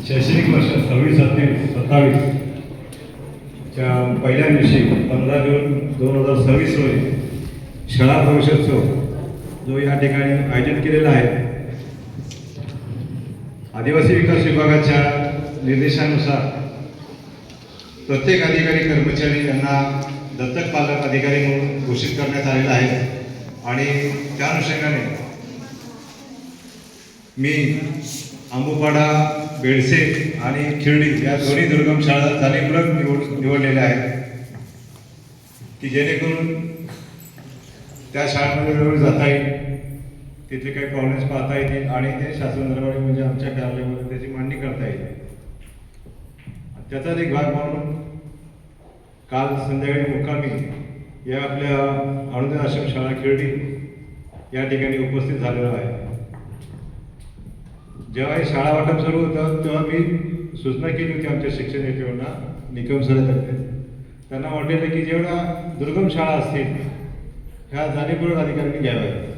शैक्षणिक वर्ष 26-27 च्या पहिल्या दिवशी 15 जून 2026 रोजी शाळा प्रवेशोत्सव जो या ठिकाणी आयोजित केलेला आहे, आदिवासी विकास विभागाच्या निर्देशानुसार प्रत्येक अधिकारी कर्मचारी यांना दत्तक पालक अधिकारी म्हणून घोषित करण्यात आलेला आहे आणि त्या अनुषंगाने मी आंबोपाडा, बेडसे आणि खिरडी या दोन्ही दुर्गम शाळा जाणीवपूर्वक निवडलेल्या आहेत की जेणेकरून त्या शाळांमध्ये वेळोवेळी जाता येईल, तिथे काही प्रॉब्लेम्स पाहता येतील आणि ते शासन दरबारी म्हणजे आमच्या कार्यालयामध्ये त्याची मांडणी करता येईल. त्याचाच एक भाग म्हणून काल संध्याकाळी मुक्कामी या आपल्या अरुणोदय आश्रम शाळा खिरडी या ठिकाणी उपस्थित झालेलो आहे. जेव्हा हे शाळा वाटप सुरू होतं तेव्हा मी सूचना केली होती आमच्या शिक्षण नेत्यांना, निकम सरांतर्फे. त्यांना वाटलेलं की जेवढ्या दुर्गम शाळा असतील ह्या जाणीवपूर्वक अधिकाऱ्यांनी घ्याव्यात.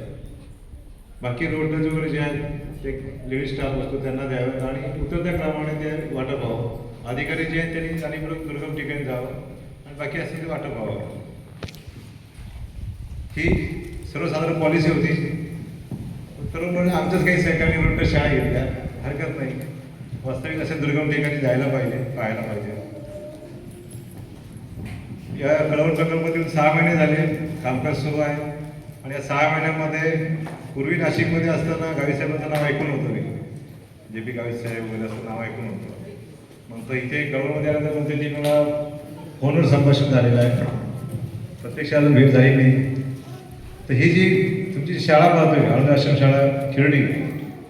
बाकी रोडटच वगैरे जे आहेत ते लेडीज स्टाफ असतो त्यांना द्याव्यात आणि उतरत्या क्रमाने ते वाटप व्हावं. अधिकारी जे आहेत त्यांनी जाणीवपूर्वक दुर्गम ठिकाणी जावं आणि बाकी असतील ते वाटप व्हावं. ही सर्वसाधारण पॉलिसी होती. तरुण म्हणजे आमच्याच काही सहकारी रोडच्या शाळा घेतल्या, हरकत नाही. वास्तविक अशा दुर्गम ठिकाणी जायला पाहिजे, पाहायला पाहिजे. या कळवण प्रकल्पातील 6 महिने झाले कामकाज सुरू आहे आणि या 6 महिन्यामध्ये पूर्वी नाशिकमध्ये असताना गावीसाहेबांचं नाव ऐकून होतं मी, JP गावीसाहेब वगैरे असं नाव ऐकून होतं. मग तर इथे कळवणमध्ये आल्यानंतर मग त्यांनी मला फोनवर संभाषण झालेलं आहे, प्रत्यक्षाला भेट झाली नाही. तर ही जी तुमची शाळा पाहतोय अरुणोदय आश्रम शाळा खिरडी,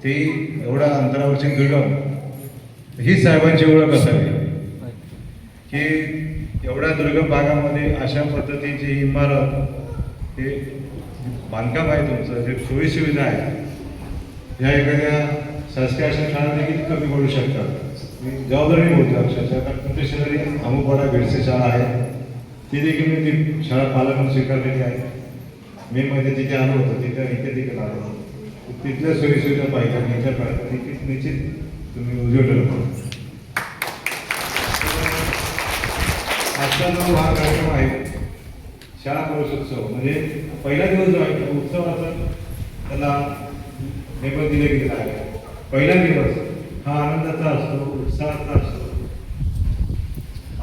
ती एवढ्या अंतरावरची दुर्गम, ही साहेबांची ओळख असावी की एवढ्या दुर्गम भागामध्ये अशा पद्धतीची इमारत, हे बांधकाम आहे तुमचं, जे सोयीसुविधा आहे, ह्या एखाद्या शासकीय आश्रम शाळा देखील कमी पडू शकतात. मी जबाबदारी बोलतो अक्षरशः, कारण तुमच्या शेजारी आंबोपाडा बेडसे शाळा आहे, ती देखील मी ती शाळा पालक म्हणून स्वीकारलेली आहे. मे मध्ये जिथे आलो होतो तिथे इथे देखील आलो होतो. तिथल्या सोयीसुविधा पाहिजे आणि याच्या पाहिजे निश्चित तुम्ही उजवलं. आजचा जो हा कार्यक्रम आहे शाळा प्रवेशोत्सव, म्हणजे पहिला दिवस जो आहे तो उत्सवाचा त्याला नेमक दिले गेलेला आहे. पहिला दिवस हा आनंदाचा असतो, उत्साहाचा असतो.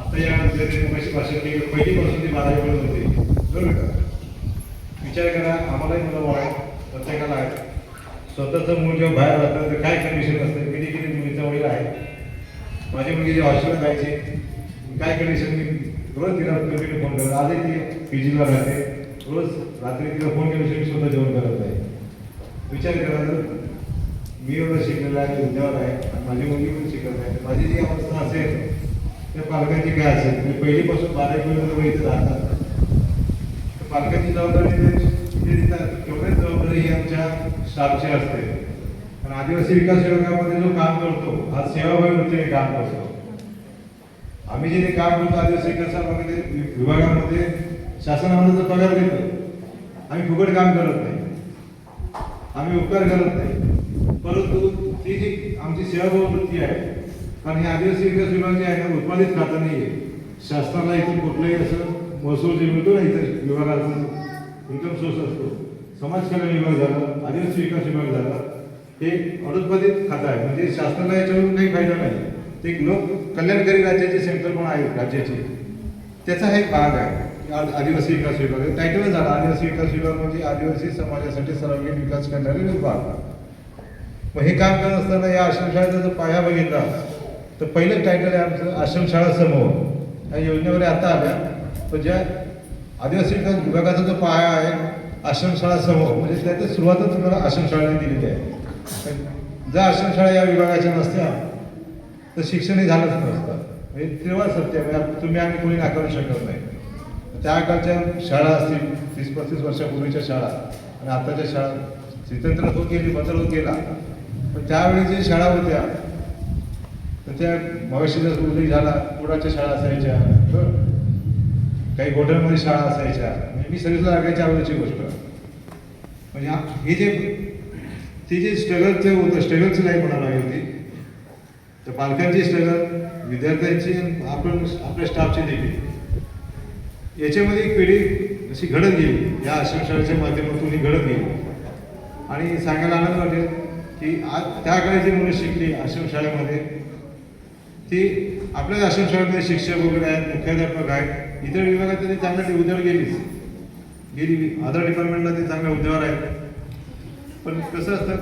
आता या मगाशी भाषण केली पहिलीपासून ती 12वी पर्यंत होती, बरोबर का? विचार करा, आम्हालाही मुलं आहे, प्रत्येकाला आहे. स्वतःचं मूल जेव्हा बाहेर राहतं तर काय कंडिशन असते. किती किती मुलीचा वडील आहे. माझी मुलगी जी हॉस्टेलला जायची, काय कंडिशन, मी रोज तिला फोन करत. आजही ती PGला राहते, रोज रात्री तिला फोन केल्याशिवाय मी स्वतः जेवण करत आहे. विचार करा, जर मी एवढं शिकलेलं आहे, उद्यावर आहे, आणि माझी मुलगी पण शिकत आहे, माझी जी अवस्था असेल त्या पालकांची काय असेल. मी पहिलीपासून 12वी पर्यंत इथे राहतात. पालकांची जबाबदारी तेवढीच जबाबदारी ही आमच्या स्टाफची असते. पण आदिवासी विकास विभागामध्ये जो काम करतो हा सेवाभावी वृत्तीने काम करतो. आम्ही जे काम करतो आदिवासी विकास विभागामध्ये शासन आम्हाला जो पगार देतो, आम्ही फुकट काम करत नाही, आम्ही उपकार करत नाही. परंतु ती जी आमची सेवाभावी वृत्ती आहे, कारण हे आदिवासी विकास विभाग जे आहे ना उत्पादित खातं नाही आहे. शासनाला इथून कुठलंही असं महसूल जे मिळतो ना, इथं विभागाचा इन्कम सोर्स असतो. समाज कल्याण विभाग झाला, आदिवासी विकास विभाग झाला, हे अनुत्पादित खातं आहे. म्हणजे शासनाला याच्यावरून काही फायदा नाही. ते लोक कल्याणकारी राज्याची संकल्पना आहे राज्याची, त्याचा हा एक भाग आहे आदिवासी विकास विभाग. टायटलच झाला आदिवासी विकास विभाग, म्हणजे आदिवासी समाजासाठी सर्वांगीण विकास करणारे विभाग. मग हे काम करत असताना या आश्रमशाळेचा जर पाया बघितला तर पहिलं टायटल आहे आमचं आश्रमशाळा समूह. या योजनेवर आता आल्या, पण ज्या आदिवासी विकास विभागाचा जो पाया आहे आश्रमशाळा समूह, म्हणजे त्याची सुरुवातच तुम्हाला आश्रमशाळेने दिलेली आहे. जर आश्रमशाळा या विभागाच्या नसत्या तर शिक्षणही झालंच नसतं. म्हणजे तेव्हा सत्य, म्हणजे तुम्ही आम्ही कोणी नाकारू शकत नाही. त्या काळच्या शाळा असतील 30-35 वर्षापूर्वीच्या शाळा आणि आताच्या शाळा स्वतंत्र होत गेली, बदल होत गेला. पण त्यावेळी जे शाळा होत्या तर त्या भविष्याचा उल्लेख झाला, कुडाच्या शाळा असायच्या, काही गोठ्यांमध्ये शाळा असायच्या. मी सर्विसला लागायच्या अगोदरची गोष्ट. म्हणजे हे जे ती जे स्ट्रगलचं होतं, स्ट्रगलची लाईफ म्हणायला लागली होती. तर पालकांची स्ट्रगल, विद्यार्थ्यांची आणि आपण आपल्या स्टाफची देखील याच्यामध्ये एक पिढी अशी घडत गेली, या आश्रमशाळेच्या माध्यमातून ही घडत गेली. आणि सांगायला आनंद वाटेल की आज त्या काळी जी मुलं शिकली आश्रमशाळेमध्ये, ती आपल्याच आश्रमशाळेमध्ये शिक्षक वगैरे आहेत, मुख्याध्यापक आहेत, इतर विभागात ते चांगल्या हुद्द्यावर गेली. अदर डिपार्टमेंटला ते चांगल्या हुद्द्यावर आहेत. पण कसं असतं,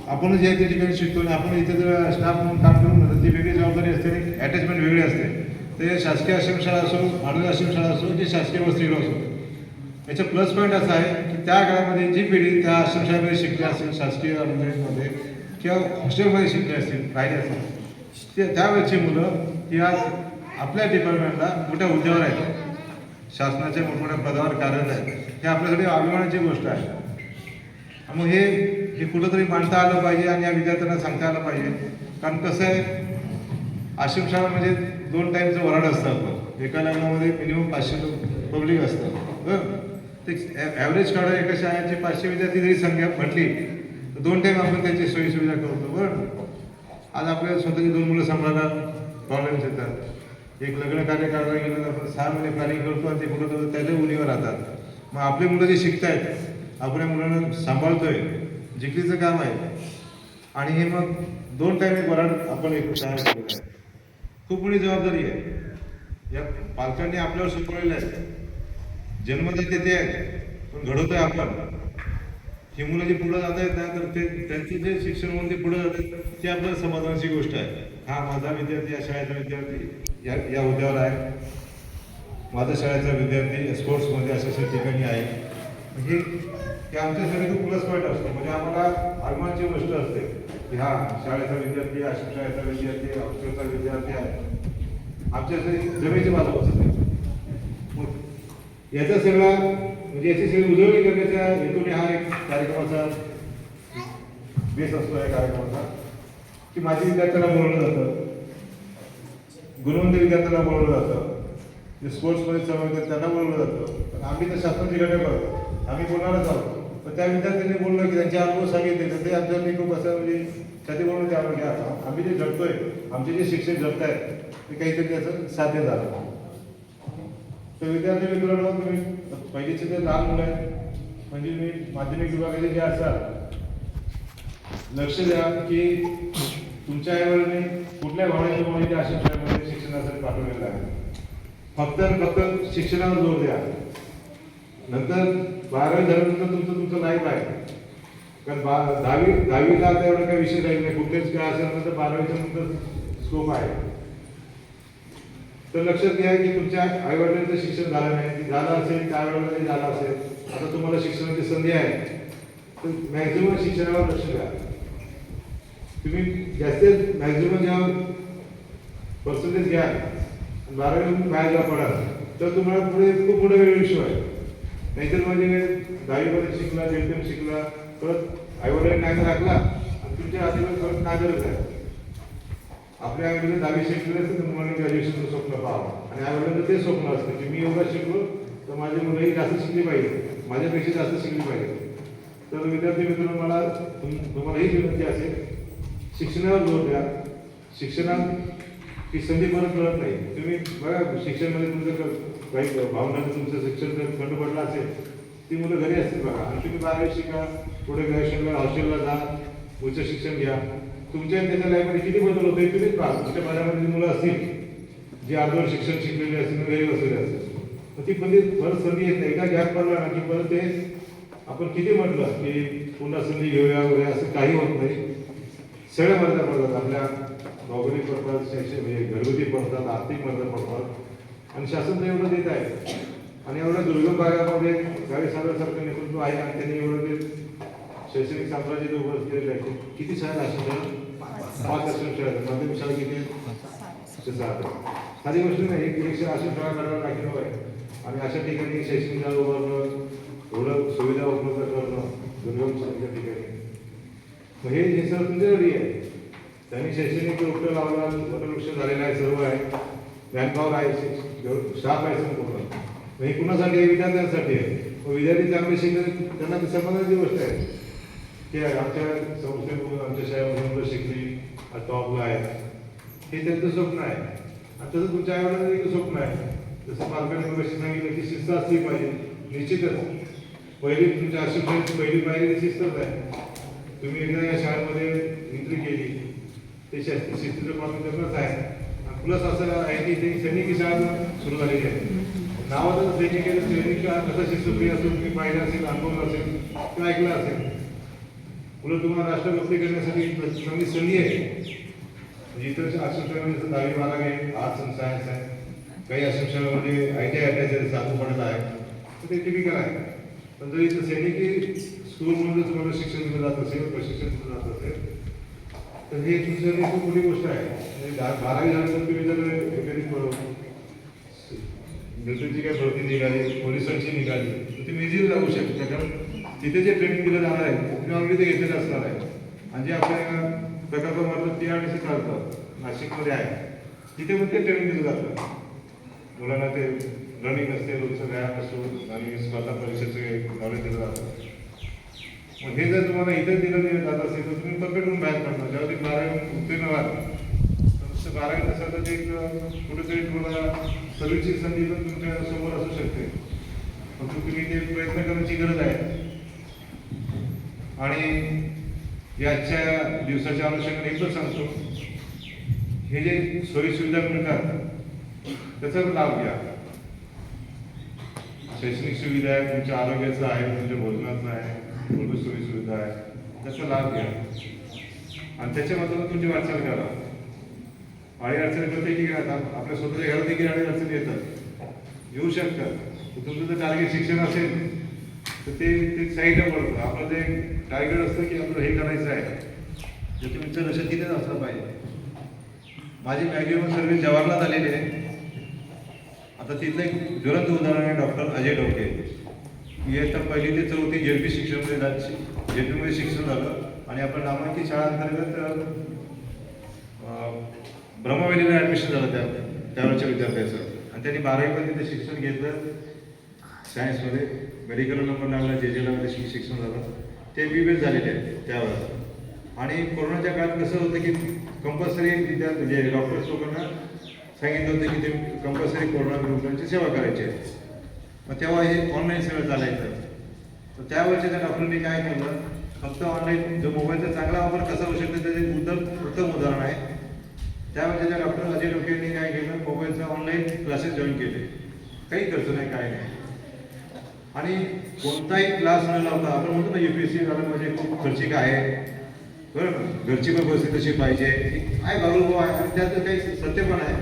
आपण जे त्या ठिकाणी शिकतो आणि आपण इथे जर स्टाफ म्हणून काम करून ती वेगळी जबाबदारी असते आणि अटॅचमेंट वेगळी असते. ते शासकीय आश्रमशाळा असो, मानवी आश्रमशाळा असो, जे शासकीय वसतिगृह असो, याचा प्लस पॉईंट असा आहे की त्या काळामध्ये जी पिढी त्या आश्रमशाळेमध्ये शिकली असेल, शासकीय मध्ये किंवा हॉस्टेलमध्ये शिकले असतील, राहिले असेल, त्यावेळेची मुलं ही आज आपल्या डिपार्टमेंटला मोठ्या हुद्द्यावर आहेत, शासनाच्या मोठमोठ्या पदावर कार्यरत आहेत. हे आपल्यासाठी अभिमानाची गोष्ट आहे. मग हे कुठंतरी मांडता आलं पाहिजे आणि या विद्यार्थ्यांना सांगता आलं पाहिजे. कारण कसं आहे, आश्रमशाळा म्हणजे 2 टाईमचं वराड असतं. आपलं एका लग्नामध्ये मिनिमम 500 पब्लिक असतं. बरं, ते ॲव्हरेज काढून एका शाळेची 500 विद्यार्थी जरी संख्या म्हटली तर 2 टाईम आपण त्यांची सोयीसुविधा करतो. बरं, आज आपल्याला स्वतःची 2 मुलं सांभाळायला प्रॉब्लेम्स येतात. एक लग्न कार्य करायला गेलं तर आपण 6 महिने प्लॅनिंग करतो आणि ते कुठं त्याच्या उणीवर राहतात. मग आपली मुलं जे शिकत आहेत, आपण या मुलांना सांभाळतोय, जिकरीचं काम आहे. आणि हे मग 2 टाईम एक वराड आपण एक तयार केलेलं आहे. खूप मोठी जबाबदारी आहे. या पालकांनी आपल्यावर सोपवलेलं आहे. जन्मदाते ते आहेत, पण घडवतोय आपण. ही मुलं जी पुढे जात आहेत ना, तर ते त्यांचे जे शिक्षण म्हणून ते पुढे जात आहेत, ती आपल्या समाधानाची गोष्ट आहे. हा माझा विद्यार्थी, या शाळेचा विद्यार्थी या हुद्द्यावर आहे, माझ्या शाळेचा विद्यार्थी स्पोर्ट्समध्ये अशा ठिकाणी आहे. हे आमच्यासाठी खूप प्लस पॉईंट असतो. म्हणजे आम्हाला अभिमानाची गोष्ट असते की हा शाळेचा विद्यार्थी, आश्रमशाळेचा विद्यार्थी, हॉस्टेलचा विद्यार्थी आहे. आमच्यासाठी जमेची बाजू असते. मग याचा सगळा म्हणजे याची सगळी उजळणी करण्याच्या हेतूने हा एक कार्यक्रमाचा बेस असतो. या कार्यक्रमाचा की माझी विद्यार्थ्यांना बोलवलं जातं, गुणवंत विद्यार्थ्यांना बोलवलं जातं, जे स्पोर्ट्समध्ये सहभागी त्यांना बोलवलं जातं. पण आम्ही तर शासनाची घटक आहोत, आम्ही बोलणारच आहोत. पण त्या विद्यार्थ्यांनी बोललं की त्यांचे अनुभव सांगितले तर ते आमच्यासाठी खूप असं म्हणजे छाती बोलून ते आम्हाला घ्या, आम्ही जे जगतोय, आमचे जे शिक्षक जगत आहेत ते काहीतरी त्याचं साध्य झालं. तर विद्यार्थी मित्रांनो, तुम्ही पहिलीचे जे लहान मुलं आहेत, म्हणजे मी माध्यमिक विभागाचे जे असाल, लक्ष द्या की तुमच्या आईवडिलांनी कुठल्या भावनेच्या मुळे आश्रमशाळेमध्ये शिक्षणासाठी पाठवलेलं आहे. फक्त शिक्षणावर जोर द्या. नंतर 12वी झाल्यानंतर तुमचं लाईफ आहे. कारण 10वीला आता एवढा काही विषय राहील नाही. कुठलेच काय असेल नंतर 12वीच्या नंतर स्कोप आहे. तर लक्षात घ्या की तुमच्या आईवडिलांचं शिक्षण झालं नाही, झालं असेल त्यावेळेला झालं असेल, आता तुम्हाला शिक्षणाची संधी आहे, तर मॅक्झिमम शिक्षणावर लक्ष द्या. तुम्ही जास्तीत मॅक्झिमम जेव्हा पर्सेंटेज घ्या, 12वी बाहेर जेव्हा पडाल, तर तुम्हाला पुढे खूप मोठा वेळ विषय आहे. नाहीतर म्हणजे 10वीमध्ये शिकला, जेमतेम शिकला, परत आईवडिलांनी नाहीतर राखला आणि तुमच्या आधीवर परत नागरच आहे. आपल्या आईवडिलांनी 10वी शिकले असते तर मुलांनी ग्रॅज्युएशनचं स्वप्न पाहावं आणि आईवडिलांचं ते स्वप्न असतं की मी एवढा शिकलो तर माझी मुलंही जास्त शिकली पाहिजे, माझ्यापेक्षा जास्त शिकली पाहिजे. तर विद्यार्थी मित्रांनो, मला तुम्हाला ही विनंती असेल, शिक्षणावर जोर द्या. शिक्षणात ही संधी परत मिळत नाही. तुम्ही बघा, शिक्षणामध्ये तुमचं काही भावनाचं तुमचं शिक्षण जर खंड पडला असेल, ती मुलं घरी असतील बघा, आणि तुम्ही 12वी शिका, पुढे ग्रॅज्युएशनला हॉस्टेलला जा, उच्च शिक्षण घ्या. तुमच्या त्याच्या लाईफमध्ये किती बदल होते तुम्हीच पहा. तुमच्या पाल्यामध्ये मुलं असतील जी अर्धवर शिक्षण शिकलेली असतील, घरी बसलेली असतील, तर ती परत संधी येत नाही. एकदा गॅप पडला ना की परत ते आपण किती म्हटलं की पुन्हा संधी घेऊया वगैरे, असं काही होत नाही. सगळ्या मर्यादा पडतात. आपल्या भौगोलिक पडतात, शैक्षणिक म्हणजे घरगुती पडतात, आर्थिक मर्यादा पडतात. आणि शासन तर एवढं देत आहे. आणि एवढ्या दुर्गम भागामध्ये गावी सारखं नेतृत्व आहे आणि त्यांनी एवढं ते शैक्षणिक साम्राज्य जे उभं केलेलं आहे. किती शाळा असेल? 5 आश्रमशाळा आहेत. माध्यमिक शाळा किती? 6. साधी गोष्ट नाही. एक आश्रमशाळा करायला लागेल आहे. आणि अशा ठिकाणी शैक्षणिक शाळा उभारणं, एवढं सुविधा उपलब्ध करणं दुर्गम शाळेच्या ठिकाणी, मग हे सगळं तुमच्याकडे आहे. त्यांनी शैक्षणिक वृक्ष लावला, वटवृक्ष झालेला आहे, सर्व आहे, मॅनपॉवर आहे, स्टाफ आहे संपूर्ण. मग हे कुणासाठी आहे? विद्यार्थ्यांसाठी आहे. मग विद्यार्थी चांगले शिकले त्यांना ती समाधानाची गोष्ट आहे की आमच्या संस्थेमधून, आमच्या शाळेमधून मुलं शिकली, टॉपला आहे. हे त्यांचं स्वप्न आहे. आणि तसं तुमच्या आईवडिलांचं एक स्वप्न आहे. जसं पालकांनी मगाशी सांगितलं की शिस्त असली पाहिजे. निश्चितच पहिली तुमच्या आयुष्याची पहिली पायरी शिस्तच आहे. तुम्ही एकदा या शाळेमध्ये एंट्री केली ते शिस्तीचं पालन करणंच आहे. प्लस असं आहे की ते सैनिकी शाळा सुरू झालेली आहे. नावातच सैनिक कसा शिस्तप्रिय असतो तुम्ही पाहिलं असेल, अनुभव असेल किंवा ऐकलं असेल. उलट तुम्हाला राष्ट्रभक्ती करण्यासाठी चांगली संधी आहे. म्हणजे इतर आश्रमशाळेमध्ये जसं 10वी 12वी आर्ट्स अँड सायन्स आहे, काही आश्रमशाळेमध्ये ITI चालू पडत आहे, तर ते टिपिकल आहे. पण जर इथं सैनिकी स्कूलमध्ये तुम्हाला शिक्षण दिलं जात असेल, प्रशिक्षण दिलं जात असेल, तर हे तुमच्यासाठी खूप मोठी गोष्ट आहे. म्हणजे 12वी झाल्यानंतर तुम्ही जर एखादी मिलिटरीची काही भरती निघाली, पोलिसांची निघाली, तर तुम्ही इझिली जाऊ शकता. कारण तिथे जे ट्रेनिंग दिलं जाणार आहे तुम्ही ऑलरेडी ते घेतलेलं असणार आहे. आणि जे आपल्या प्रकल्पामार्फत TRDC चालतं नाशिकमध्ये आहे, तिथे पण ते ट्रेनिंग दिलं जातं. मुलांना ते रनिंग असते, रोजचं व्यायाम असतो आणि स्पर्धा परीक्षेचे नॉलेज दिलं जातं. मग हे जर तुम्हाला इथं दिलं जात असेल तर तुम्ही परफेक्ट होऊन बाहेर पडणार. जेव्हा तुम्ही 12वी उत्तीर्ण व्हाल तर 12वी नसेल तर ते कुठेतरी तुम्हाला सर्व्हिसची संधी पण तुमच्या समोर असू शकते. फक्त तुम्ही ते प्रयत्न करण्याची गरज आहे. आणि याच्या दिवसाच्या अनुषंगाने एकच सांगतो, हे जे सोयी सुविधा मिळतात त्याचा लाभ घ्या. शैक्षणिक सुविधा आहे, तुमच्या आरोग्याचं आहे, तुमच्या भोजनाचं आहे, मूलभूत सोयी सुविधा आहे, त्याचा लाभ घ्या आणि त्याच्यामधून तुमची वाटचाल करा. अडी अडचणी प्रत्येकी आपल्या स्वतःच्या घरात देखील अडी अडचणी येतात, येऊ शकतात. तुमचं जर टार्गेट शिक्षण असेल तर ते साईडला पडतं. आपलं जे टार्गेट असतं की आपलं हे करायचं आहे, जे तुमचं लक्ष तिथेच असलं पाहिजे. माझी मॅक्झिमम सर्व्हिस जवाहरलाल आलेली आहे. आता तिथलं एक ज्वलंत उदाहरण आहे डॉक्टर अजय डोके. इयत्ता 1ली ते 4थी JP शिक्षणमध्ये JPमध्ये शिक्षण झालं आणि आपल्या नामांकित शाळांतर्गत ब्रह्मवेलीला ॲडमिशन झालं त्यावेळेच्या विद्यार्थ्याचं. आणि त्यांनी 12वी पण तिथे शिक्षण घेतलं सायन्समध्ये. मेडिकल नंबर लागला, JJला शिक्षण झालं. ते MBBS झालेले आहे त्यावेळेस. आणि कोरोनाच्या काळात कसं होतं की कंपल्सरी विद्यार्थी म्हणजे डॉक्टर्स लोकांना सांगितलं होतं की ते कंपल्सरी कोरोना रुग्णांची सेवा करायची आहे. मग तेव्हा हे ऑनलाईन सगळं चालायचं. तर त्यावेळेच्या त्या डॉक्टरांनी काय केलं, फक्त ऑनलाईन जो मोबाईलचा चांगला वापर कसा होऊ शकतो त्याचे उत्तम उदाहरण आहे. त्यावेळेच्या त्या डॉक्टर अजय डोके यांनी काय केलं, मोबाईलचा ऑनलाईन क्लासेस जॉईन केले. काही खर्च नाही, काय नाही. आणि कोणताही क्लास न लावता आपण म्हणतो ना UPSC झालं म्हणजे खूप खर्चिक आहे, बरोबर, घरची पण परिस्थिती तशी पाहिजे आहे, बालूभाव आहे. आणि त्यात काही सत्य पण आहे,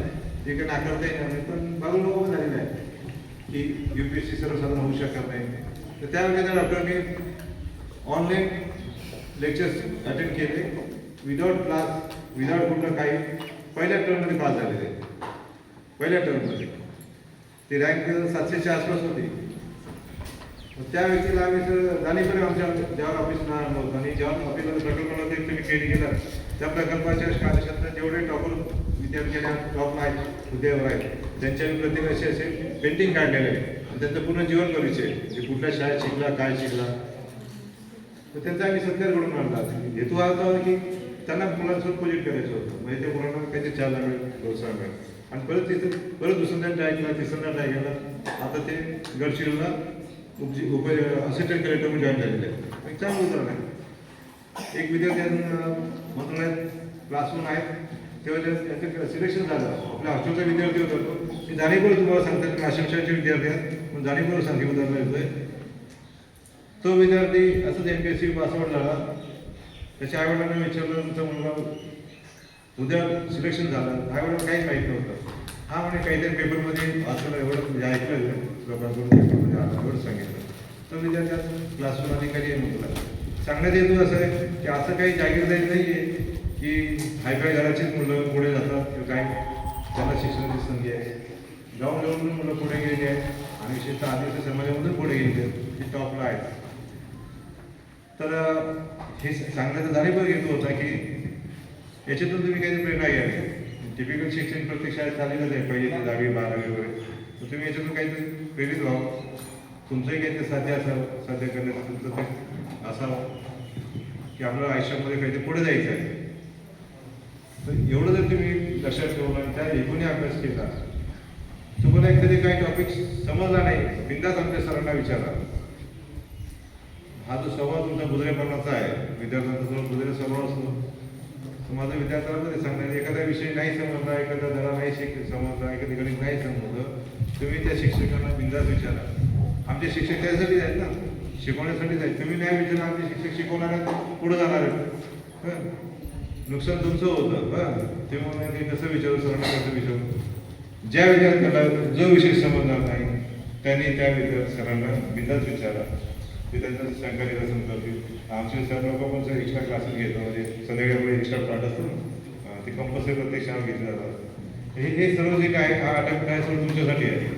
जे काही नाकारता येणार नाही. पण बालूभाव पण झालेला आहे की UPSC सर्वसाधारण होऊ शकत नाही. तर त्यावेळी त्या डॉक्टरने ऑनलाईन लेक्चर्स अटेंड केले विदाउट क्लास, विदाउट कुठलं काही. पहिल्या टर्ममध्ये पास झालेले. पहिल्या टर्ममध्ये ती रँक 700च्या आसपास होती. त्या व्यक्तीला आम्ही जाणीवपूर्वक आमच्या ज्यावर ऑफिसला आणलं होतं आणि जेव्हा ऑफिसला प्रकल्पाला ते तुम्ही ट्रेन केला त्या प्रकल्पाच्या कार्यक्षेत्रात जेवढे टॉपर विद्यार्थी टॉपला आहेत, हुद्द्यावर आहेत, त्यांच्या प्रत्येक असे पेंटिंग काढलेले आहे आणि त्यांचं पूर्ण जीवन परिचय म्हणजे कुठल्या शाळेत शिकला, काय शिकला, तर त्यांचा आम्ही सत्कार घडून आणला. हेतू हा होता की त्यांना मुलांसोबत प्रोजेक्ट करायचं होतं. म्हणजे ते मुलांना काहीतरी चालना मिळेल, प्रोत्साहन मिळेल. आणि परत दुसऱ्यांदा ट्राय केला, तिसऱ्यांदा ट्राय केला. आता ते गडचिरोलीला असिस्टंट कलेक्टर म्हणून जॉईन झालेले आहे. एक चांगलं उदाहरण आहे. एक विद्यार्थी मंत्रालयात क्लास 1 आहेत, तेव्हा त्याचं सिलेक्शन झालं. आपल्या हॉस्टेलचा विद्यार्थी होता तो. मी जाणीवपूर्वक तुम्हाला सांगतो की आश्रमशाळेचे विद्यार्थी आहेत, पण जाणीवपूर्वक सांगते उदाहरण येतोय. तो विद्यार्थी असंच MPSC पासआउट झाला. त्याच्या आईवडिलांना विचारलं, तुमचा मुलगा उद्या सिलेक्शन झालं, आईवडिलांना काहीच माहीत नव्हतं. हा म्हणजे काहीतरी पेपरमध्ये वाचलं, एवढं म्हणजे ऐकलं लोकांकडून, पेपरमध्ये आलं, एवढं सांगितलं. तो विद्यार्थ्यात क्लासरूम अधिकारी आहे म्हटलं. सांगण्यात येतो असं आहे की असं काही जागीरदारी नाही आहे की हायफाय घराचीच मुलं पुढे जातात किंवा काय, त्यांना शिक्षणाची संधी आहे. गाव लेवलून मुलं पुढे गेलेली आहेत आणि विशेषतः आदिवासी समाजामधून पुढे गेलेली आहेत, जी टॉपला आहेत. तर हे सांगण्याचा जाणीवपूर्वक हेतू होता की याच्यातून तुम्ही काहीतरी प्रेरणा घ्यावी. टिपिकल शिक्षण प्रत्येक शाळेत चाललेलंच आहे, 1ली ते 10वी 12वी वगैरे. तर तुम्ही याच्यातून काहीतरी प्रेरित व्हावं, तुमचंही काहीतरी साध्य असावं, साध्य करण्याचं तुमचं ते असावं की आपल्याला आयुष्यामध्ये काहीतरी पुढे जायचं आहे. तर एवढं जर तुम्ही लक्षात ठेवलं आणि त्या एकूणही अभ्यास केला, तुम्हाला एखादी काही टॉपिक समजला नाही, बिंदास आमच्या सरांना विचारा. हा जो स्वभाव तुमचा बुजरेपणाचा आहे, विद्यार्थ्यांचा जो बुजरे स्वभाव असतो, तर माझं विद्यार्थ्यांना कधी सांगणार, एखादा विषय नाही समजला, एखादा धडा नाही समजला, एखादी गणित नाही समजलं, तुम्ही त्या शिक्षकांना बिंदास विचारा. आमचे शिक्षक त्यासाठीच आहेत ना, शिकवण्यासाठीच आहेत. तुम्ही नाही विचारला, आमचे शिक्षक शिकवणार आहेत, पुढे जाणार आहेत. नुकसान तुमचं होतं. तेव्हा ते कसं विचारू, सरांना कसं विचारू. ज्या विद्यार्थ्याला जो विषय समजणार नाही त्यांनी त्या विद्यार्थी सरांना बिंदास विचारा. विद्यार्थ्यांचं सहकार्य रचना करतील. आमचे सर लोक पण एक्स्ट्रा क्लासेस घेतो, म्हणजे संध्याकाळी एक्स्ट्रा पार्ट असतो ना, ते कंपल्सरी प्रत्येक शाळा घेतले जातात. हे सर्व जे काय हा अटॅक आहे सर्व तुमच्यासाठी आहे.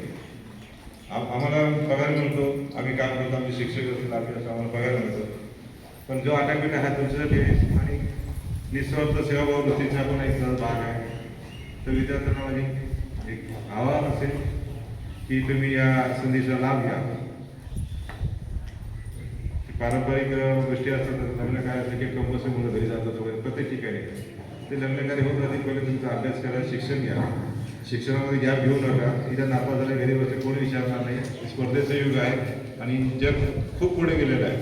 आम्हाला पगार मिळतो, आम्ही काम करतो, आमचे शिक्षक असतील, आपल्याला आम्हाला पगार मिळतो, पण जो अटॅक हा तुमच्यासाठी आहे. आणि निस्वार्थ सेवाभाव वृत्तीचा पण एक भाग आहे. तर विद्यार्थ्यांना माझी एक आव्हान असेल की तुम्ही या संधीचा लाभ घ्या. पारंपरिक गोष्टी असतात, लग्न काय असतं की कंपल्सरी मुलं घरी जातात वगैरे प्रत्येक ठिकाणी, ते लग्न कार्य होत राहतील. पहिले तुमचा अभ्यास करा, शिक्षण घ्या, शिक्षणामध्ये गॅप घेऊ नका. इथं नापास झाला घरी बसले कोणी विचारणार नाही. स्पर्धेचं युग आहे आणि जग खूप पुढे गेलेलं आहे.